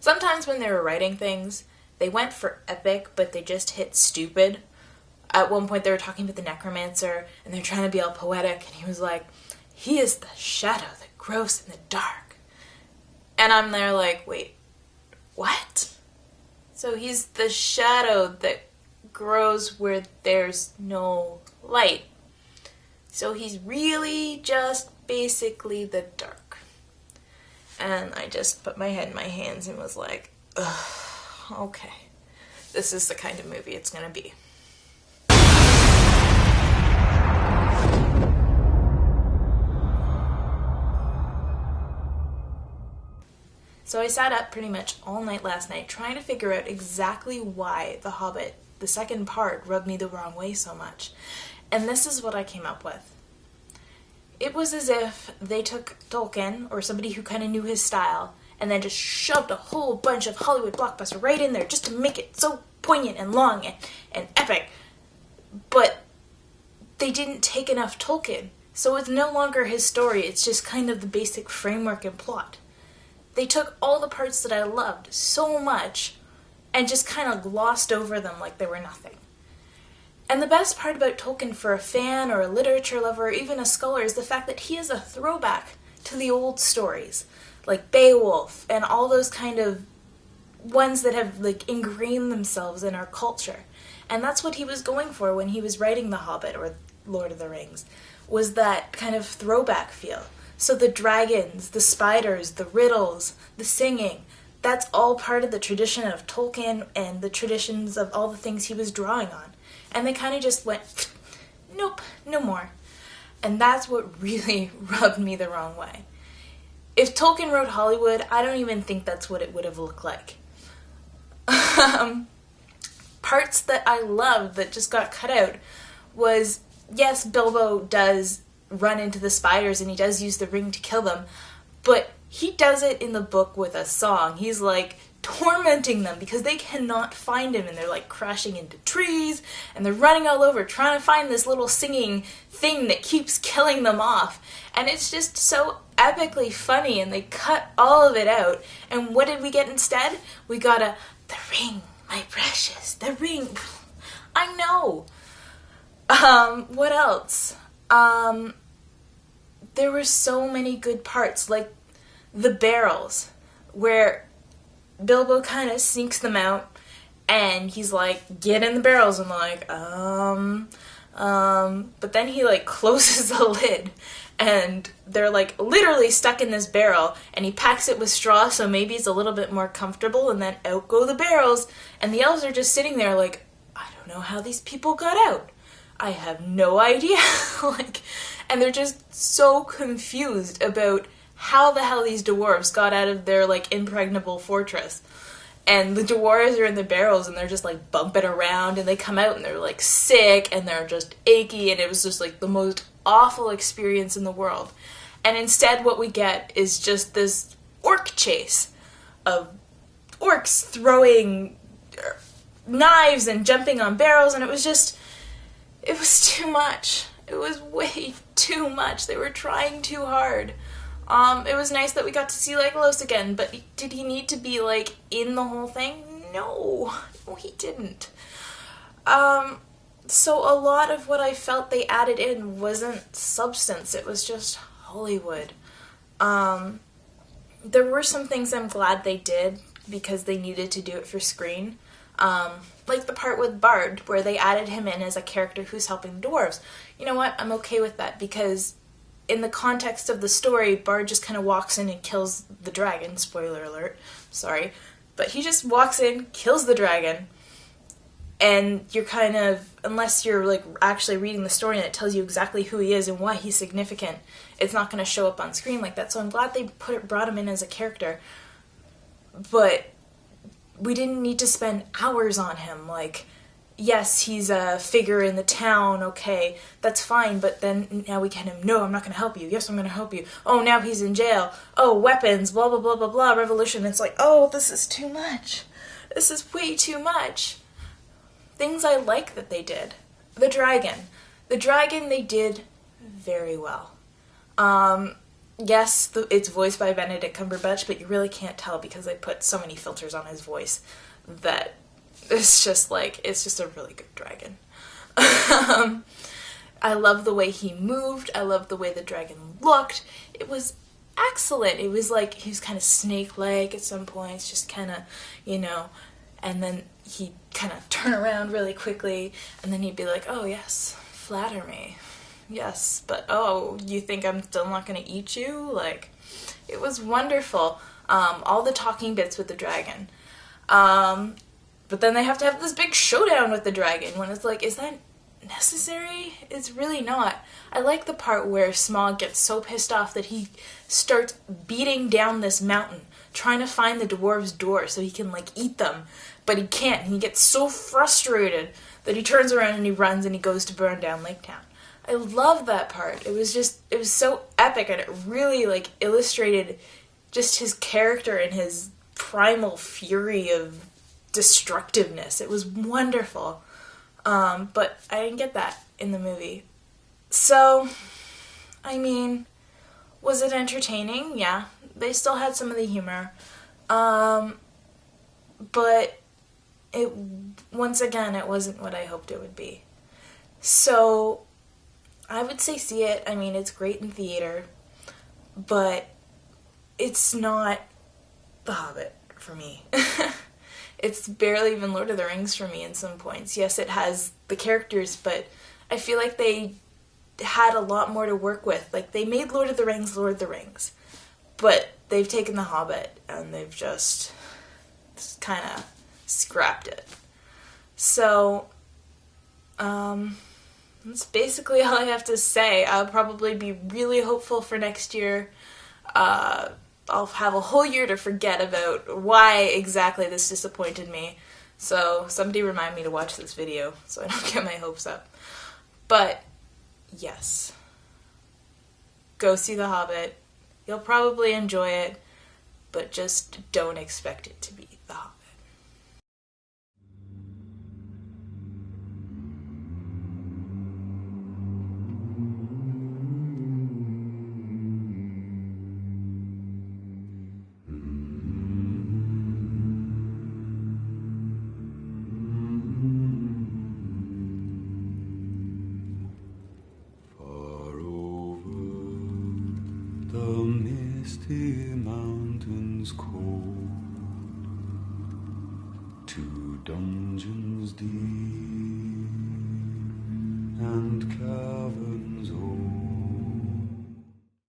Sometimes when they were writing things, they went for epic, but they just hit stupid. At one point they were talking about the necromancer, and they're trying to be all poetic, and he was like, he is the shadow that grows in the dark. And I'm there like, wait, what? So he's the shadow that grows where there's no light. So he's really just basically the dark. And I just put my head in my hands and was like, ugh, okay. This is the kind of movie it's gonna be. So I sat up pretty much all night last night trying to figure out exactly why The Hobbit, the second part, rubbed me the wrong way so much. And this is what I came up with. It was as if they took Tolkien, or somebody who kind of knew his style, and then just shoved a whole bunch of Hollywood blockbuster right in there just to make it so poignant and long and epic. But they didn't take enough Tolkien, so it's no longer his story, it's just kind of the basic framework and plot. They took all the parts that I loved so much and just kind of glossed over them like they were nothing. And the best part about Tolkien for a fan or a literature lover or even a scholar is the fact that he is a throwback to the old stories, like Beowulf and all those kind of ones that have like ingrained themselves in our culture. And that's what he was going for when he was writing The Hobbit or Lord of the Rings, was that kind of throwback feel. So the dragons, the spiders, the riddles, the singing, that's all part of the tradition of Tolkien and the traditions of all the things he was drawing on. And they kind of just went, nope, no more. And that's what really rubbed me the wrong way. If Tolkien wrote Hollywood, I don't even think that's what it would have looked like. Parts that I loved that just got cut out was, yes, Bilbo does run into the spiders and he does use the ring to kill them, but he does it in the book with a song. He's like tormenting them because they cannot find him, and they're like crashing into trees and they're running all over trying to find this little singing thing that keeps killing them off, and it's just so epically funny, and they cut all of it out. And what did we get instead? We got the ring, my precious, the ring. I know. What else? There were so many good parts, like the barrels, where Bilbo kind of sneaks them out, and he's like, get in the barrels, and like, but then he like closes the lid, and they're like literally stuck in this barrel, and he packs it with straw so maybe it's a little bit more comfortable, and then out go the barrels, and the elves are just sitting there like, I don't know how these people got out. I have no idea. Like, and they're just so confused about how the hell these dwarves got out of their like impregnable fortress. And the dwarves are in the barrels and they're just like bumping around, and they come out and they're like sick and they're just achy, and it was just like the most awful experience in the world. And instead what we get is just this orc chase of orcs throwing knives and jumping on barrels, and it was too much. It was way too much. They were trying too hard. It was nice that we got to see Legolas again, but did he need to be, like, in the whole thing? No, he didn't. So a lot of what I felt they added in wasn't substance. It was just Hollywood. There were some things I'm glad they did because they needed to do it for screen. Like the part with Bard, where they added him in as a character who's helping the dwarves. You know what? I'm okay with that, because in the context of the story, Bard just kind of walks in and kills the dragon. Spoiler alert. Sorry. But he just walks in, kills the dragon, and you're kind of, unless you're like actually reading the story and it tells you exactly who he is and why he's significant, it's not going to show up on screen like that. So I'm glad they brought him in as a character. But we didn't need to spend hours on him. Like, yes, he's a figure in the town, okay, that's fine, but then now we get him, no, I'm not going to help you, yes, I'm going to help you, oh, now he's in jail, oh, weapons, blah, blah, blah, blah, blah, revolution. It's like, oh, this is too much. This is way too much. Things I like that they did. The dragon they did very well. yes, it's voiced by Benedict Cumberbatch, but you really can't tell because they put so many filters on his voice that it's just a really good dragon. I love the way he moved. I love the way the dragon looked. It was excellent. It was like he was kind of snake-like at some points, just kind of, and then he'd kind of turn around really quickly, and then he'd be like, oh yes, flatter me. Yes, but oh, you think I'm still not going to eat you? Like, it was wonderful. All the talking bits with the dragon. But then they have to have this big showdown with the dragon when it's like, is that necessary? It's really not. I like the part where Smaug gets so pissed off that he starts beating down this mountain, trying to find the dwarves' door so he can, eat them. But he can't, and he gets so frustrated that he turns around and he runs and he goes to burn down Lake Town. I love that part. It was so epic, and it really, illustrated just his character and his primal fury of destructiveness. It was wonderful. But I didn't get that in the movie. So, I mean, was it entertaining? Yeah. They still had some of the humor. But once again, it wasn't what I hoped it would be. So, I would say see it. I mean, it's great in theater, but it's not The Hobbit for me. It's barely even Lord of the Rings for me in some points. Yes, it has the characters, but I feel like they had a lot more to work with. They made Lord of the Rings, but they've taken The Hobbit and they've just kind of scrapped it. So, that's basically all I have to say. I'll probably be really hopeful for next year. I'll have a whole year to forget about why exactly this disappointed me. So somebody remind me to watch this video so I don't get my hopes up. But yes, go see The Hobbit. You'll probably enjoy it, but just don't expect it to be The Hobbit. The misty mountains cold, to dungeons deep and caverns old.